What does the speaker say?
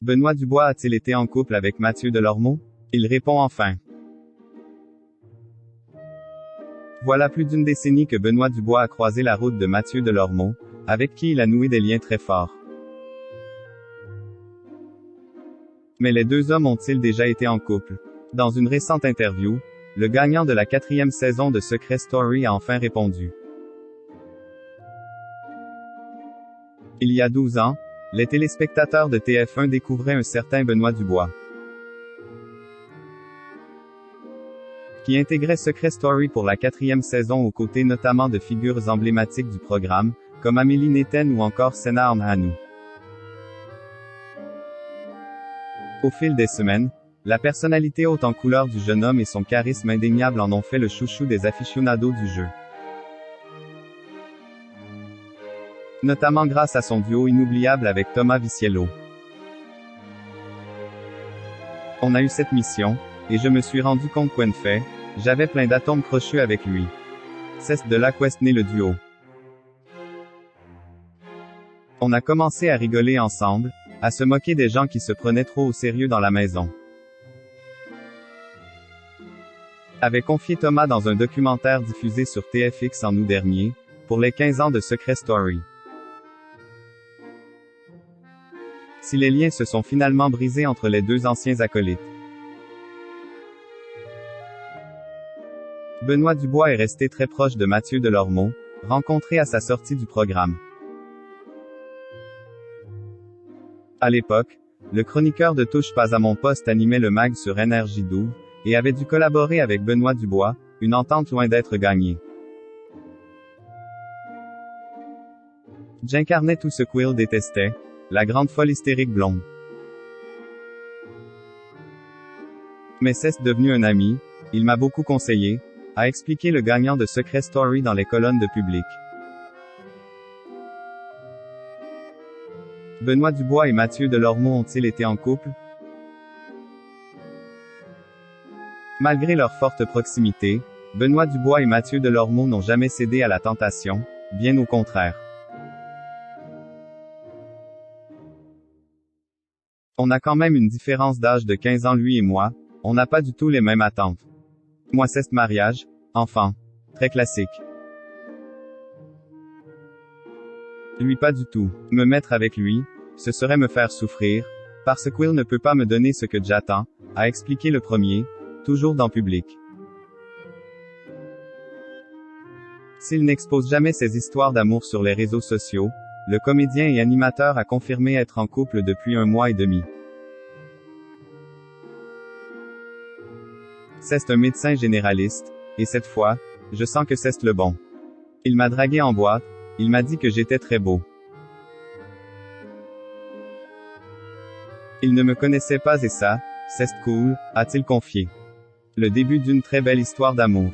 Benoît Dubois a-t-il été en couple avec Mathieu Delormeau? Il répond enfin. Voilà plus d'une décennie que Benoît Dubois a croisé la route de Mathieu Delormeau, avec qui il a noué des liens très forts. Mais les deux hommes ont-ils déjà été en couple? Dans une récente interview, le gagnant de la 4e saison de Secret Story a enfin répondu. Il y a 12 ans, les téléspectateurs de TF1 découvraient un certain Benoît Dubois, qui intégrait Secret Story pour la 4e saison aux côtés notamment de figures emblématiques du programme, comme Amélie Néten ou encore Senna Armhanou. Au fil des semaines, la personnalité haute en couleur du jeune homme et son charisme indéniable en ont fait le chouchou des aficionados du jeu. Notamment grâce à son duo inoubliable avec Thomas Viciello. On a eu cette mission, et je me suis rendu compte qu'en fait, j'avais plein d'atomes crochus avec lui. C'est de là qu'est né le duo. On a commencé à rigoler ensemble, à se moquer des gens qui se prenaient trop au sérieux dans la maison. Avait confié Thomas dans un documentaire diffusé sur TFX en août dernier, pour les 15 ans de Secret Story. Si les liens se sont finalement brisés entre les deux anciens acolytes. Benoît Dubois est resté très proche de Mathieu Delormeau, rencontré à sa sortie du programme. À l'époque, le chroniqueur de Touche pas à mon poste animait le mag sur NRJ12, et avait dû collaborer avec Benoît Dubois, une entente loin d'être gagnée. J'incarnais tout ce qu'Will détestait, la grande folle hystérique blonde. Mais c'est devenu un ami, il m'a beaucoup conseillé, a expliqué le gagnant de Secret Story dans les colonnes de Public. Benoît Dubois et Mathieu Delormeau ont-ils été en couple? Malgré leur forte proximité, Benoît Dubois et Mathieu Delormeau n'ont jamais cédé à la tentation, bien au contraire. On a quand même une différence d'âge de 15 ans lui et moi, on n'a pas du tout les mêmes attentes. Moi c'est mariage, enfant. Très classique. Lui pas du tout. Me mettre avec lui, ce serait me faire souffrir, parce qu'Will ne peut pas me donner ce que j'attends, a expliqué le premier, toujours dans Public. S'il n'expose jamais ses histoires d'amour sur les réseaux sociaux, le comédien et animateur a confirmé être en couple depuis 1 mois et demi. C'est un médecin généraliste, et cette fois, je sens que c'est le bon. Il m'a dragué en boîte, il m'a dit que j'étais très beau. Il ne me connaissait pas et ça, c'est cool, a-t-il confié. Le début d'une très belle histoire d'amour.